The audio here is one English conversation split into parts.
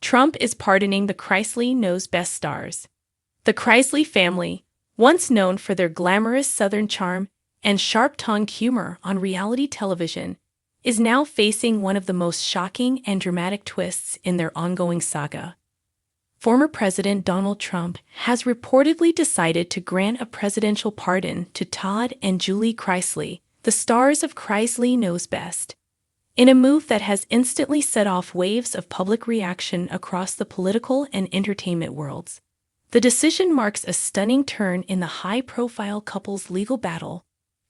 Trump is pardoning the Chrisley Knows Best Stars. The Chrisley family, once known for their glamorous Southern charm and sharp-tongued humor on reality television, is now facing one of the most shocking and dramatic twists in their ongoing saga. Former President Donald Trump has reportedly decided to grant a presidential pardon to Todd and Julie Chrisley, the stars of Chrisley Knows Best, in a move that has instantly set off waves of public reaction across the political and entertainment worlds. The decision marks a stunning turn in the high-profile couple's legal battle,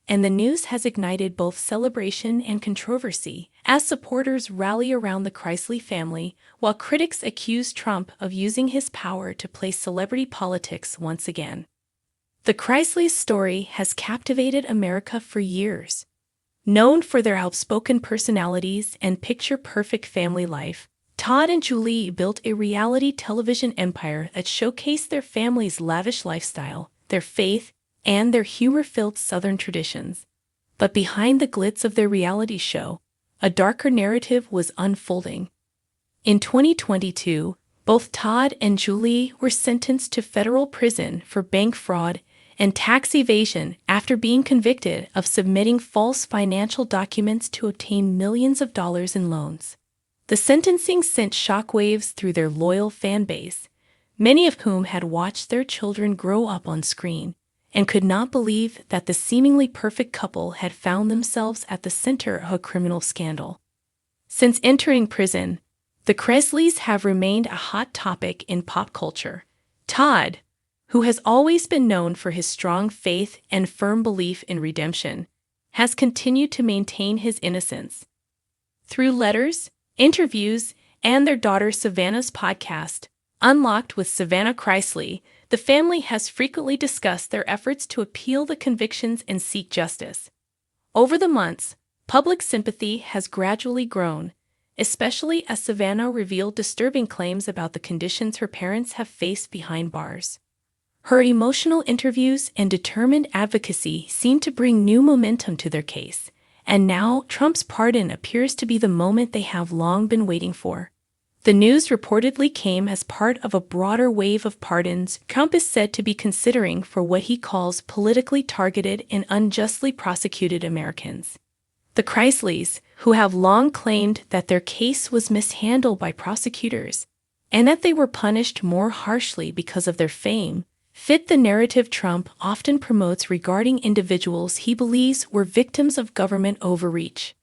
and the news has ignited both celebration and controversy as supporters rally around the Chrisley family, while critics accuse Trump of using his power to play celebrity politics once again. The Chrisley's story has captivated America for years. Known for their outspoken personalities and picture-perfect family life, Todd and Julie built a reality television empire that showcased their family's lavish lifestyle, their faith, and their humor-filled Southern traditions. But behind the glitz of their reality show, a darker narrative was unfolding. In 2022, both Todd and Julie were sentenced to federal prison for bank fraud and tax evasion after being convicted of submitting false financial documents to obtain millions of dollars in loans. The sentencing sent shockwaves through their loyal fan base, many of whom had watched their children grow up on screen and could not believe that the seemingly perfect couple had found themselves at the center of a criminal scandal. Since entering prison, the Chrisleys have remained a hot topic in pop culture. Todd, who has always been known for his strong faith and firm belief in redemption, has continued to maintain his innocence. Through letters, interviews, and their daughter Savannah's podcast, Unlocked with Savannah Chrisley, the family has frequently discussed their efforts to appeal the convictions and seek justice. Over the months, public sympathy has gradually grown, especially as Savannah revealed disturbing claims about the conditions her parents have faced behind bars. Her emotional interviews and determined advocacy seem to bring new momentum to their case, and now Trump's pardon appears to be the moment they have long been waiting for. The news reportedly came as part of a broader wave of pardons Trump is said to be considering for what he calls politically targeted and unjustly prosecuted Americans. The Chrisleys, who have long claimed that their case was mishandled by prosecutors and that they were punished more harshly because of their fame, fit the narrative Trump often promotes regarding individuals he believes were victims of government overreach.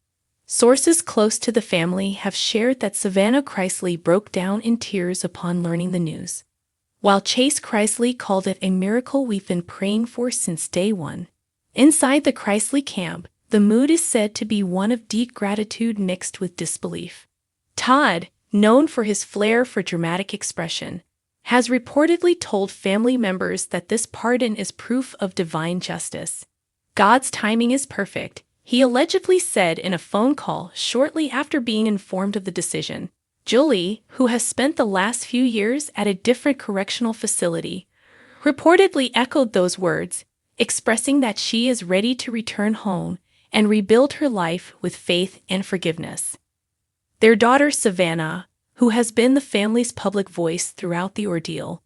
Sources close to the family have shared that Savannah Chrisley broke down in tears upon learning the news, while Chase Chrisley called it a miracle we've been praying for since day one. Inside the Chrisley camp, the mood is said to be one of deep gratitude mixed with disbelief. Todd, known for his flair for dramatic expression, has reportedly told family members that this pardon is proof of divine justice. God's timing is perfect, he allegedly said in a phone call shortly after being informed of the decision. Julie, who has spent the last few years at a different correctional facility, reportedly echoed those words, expressing that she is ready to return home and rebuild her life with faith and forgiveness. Their daughter Savannah, who has been the family's public voice throughout the ordeal,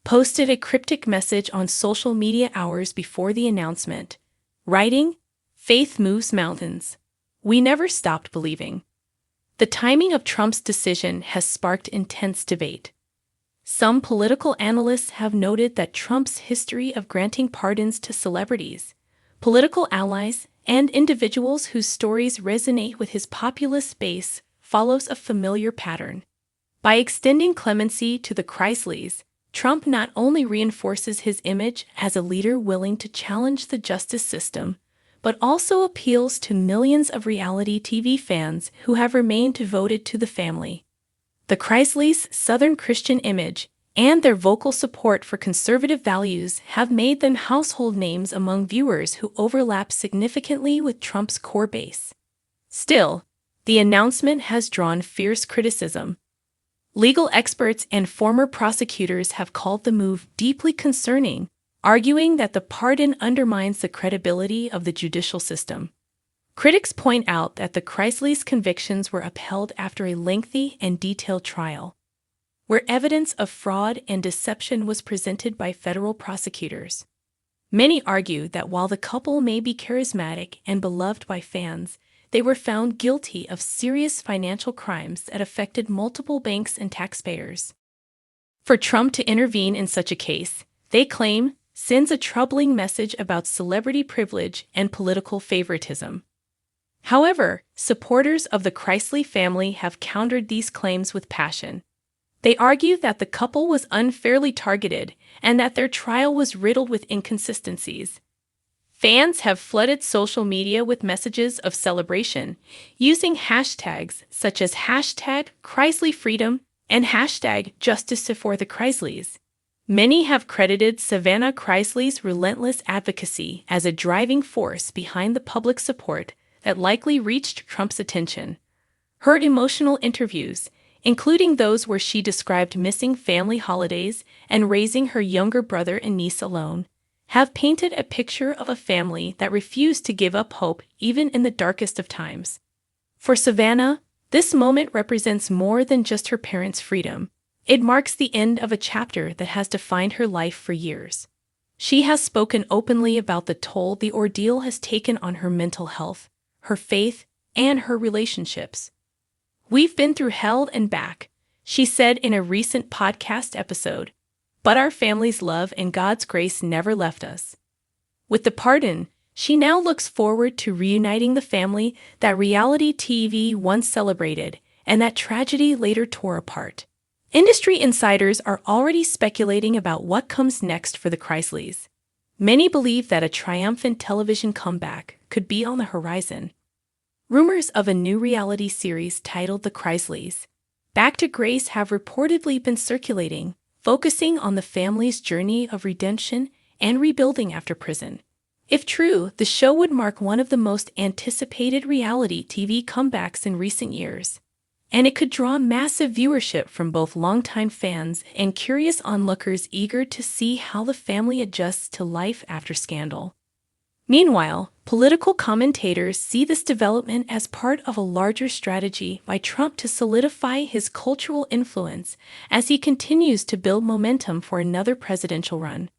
posted a cryptic message on social media hours before the announcement, writing, "Faith moves mountains. We never stopped believing." The timing of Trump's decision has sparked intense debate. Some political analysts have noted that Trump's history of granting pardons to celebrities, political allies, and individuals whose stories resonate with his populist base follows a familiar pattern. By extending clemency to the Chrisleys, Trump not only reinforces his image as a leader willing to challenge the justice system, but also appeals to millions of reality TV fans who have remained devoted to the family. The Chrisleys' Southern Christian image and their vocal support for conservative values have made them household names among viewers who overlap significantly with Trump's core base. Still, the announcement has drawn fierce criticism. Legal experts and former prosecutors have called the move deeply concerning, arguing that the pardon undermines the credibility of the judicial system. Critics point out that the Chrisleys' convictions were upheld after a lengthy and detailed trial. where evidence of fraud and deception was presented by federal prosecutors. Many argue that while the couple may be charismatic and beloved by fans, they were found guilty of serious financial crimes that affected multiple banks and taxpayers. For Trump to intervene in such a case, they claim, sends a troubling message about celebrity privilege and political favoritism. However, supporters of the Chrisley family have countered these claims with passion. They argue that the couple was unfairly targeted and that their trial was riddled with inconsistencies. Fans have flooded social media with messages of celebration, using hashtags such as #ChristlyFreedom and #Justice for the Chrisleys. Many have credited Savannah Chrisley's relentless advocacy as a driving force behind the public support that likely reached Trump's attention. Her emotional interviews, including those where she described missing family holidays and raising her younger brother and niece alone, have painted a picture of a family that refused to give up hope even in the darkest of times. For Savannah, this moment represents more than just her parents' freedom. It marks the end of a chapter that has defined her life for years. She has spoken openly about the toll the ordeal has taken on her mental health, her faith, and her relationships. "We've been through hell and back," she said in a recent podcast episode, "but our family's love and God's grace never left us." With the pardon, she now looks forward to reuniting the family that reality TV once celebrated and that tragedy later tore apart. Industry insiders are already speculating about what comes next for the Chrisleys. Many believe that a triumphant television comeback could be on the horizon. Rumors of a new reality series titled The Chrisleys, Back to Grace have reportedly been circulating, focusing on the family's journey of redemption and rebuilding after prison. If true, the show would mark one of the most anticipated reality TV comebacks in recent years, and it could draw massive viewership from both longtime fans and curious onlookers eager to see how the family adjusts to life after scandal. Meanwhile, political commentators see this development as part of a larger strategy by Trump to solidify his cultural influence as he continues to build momentum for another presidential run.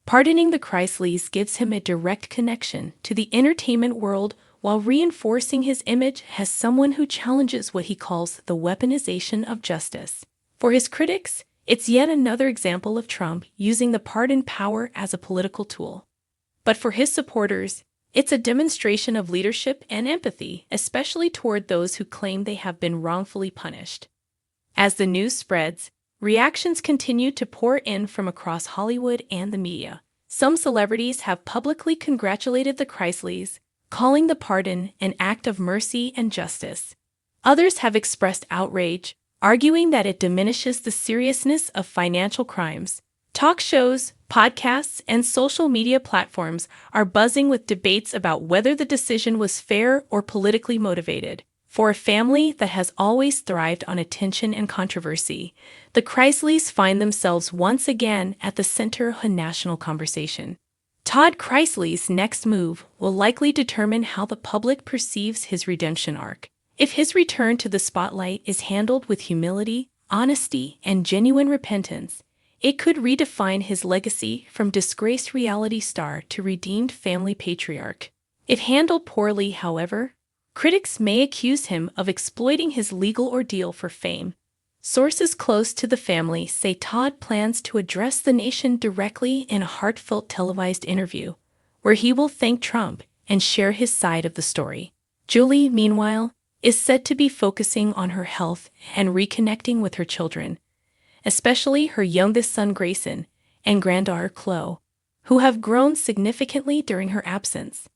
Pardoning the Chrisleys gives him a direct connection to the entertainment world while reinforcing his image as someone who challenges what he calls the weaponization of justice. For his critics, it's yet another example of Trump using the pardon power as a political tool. But for his supporters, it's a demonstration of leadership and empathy, especially toward those who claim they have been wrongfully punished. As the news spreads, reactions continue to pour in from across Hollywood and the media. Some celebrities have publicly congratulated the Chrisleys, calling the pardon an act of mercy and justice. Others have expressed outrage, arguing that it diminishes the seriousness of financial crimes. Talk shows, podcasts, and social media platforms are buzzing with debates about whether the decision was fair or politically motivated. For a family that has always thrived on attention and controversy, the Chrisleys find themselves once again at the center of a national conversation. Todd Chrisley's next move will likely determine how the public perceives his redemption arc. If his return to the spotlight is handled with humility, honesty, and genuine repentance, it could redefine his legacy from disgraced reality star to redeemed family patriarch. If handled poorly, however, critics may accuse him of exploiting his legal ordeal for fame. Sources close to the family say Todd plans to address the nation directly in a heartfelt televised interview, where he will thank Trump and share his side of the story. Julie, meanwhile, is said to be focusing on her health and reconnecting with her children, especially her youngest son Grayson and granddaughter Chloe, who have grown significantly during her absence.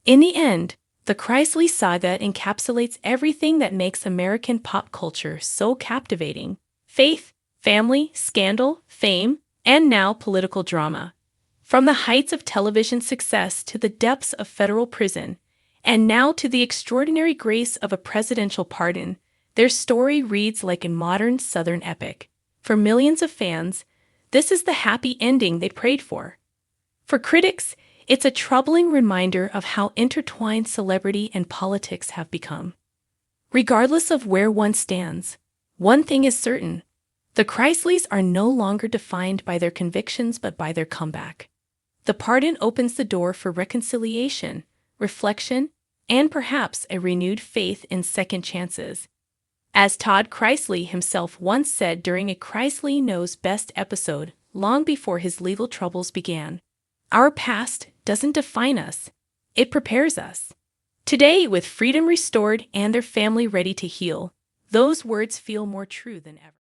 In the end, the Chrisley saga encapsulates everything that makes American pop culture so captivating: faith, family, scandal, fame, and now political drama. From the heights of television success to the depths of federal prison, and now to the extraordinary grace of a presidential pardon, their story reads like a modern Southern epic. For millions of fans, this is the happy ending they prayed for. For critics, it's a troubling reminder of how intertwined celebrity and politics have become. Regardless of where one stands, one thing is certain: The Chrisleys are no longer defined by their convictions but by their comeback. The pardon opens the door for reconciliation, reflection, and perhaps a renewed faith in second chances. As Todd Chrisley himself once said during a Chrisley Knows Best episode long before his legal troubles began, "Our past doesn't define us, it prepares us." Today, with freedom restored and their family ready to heal, those words feel more true than ever.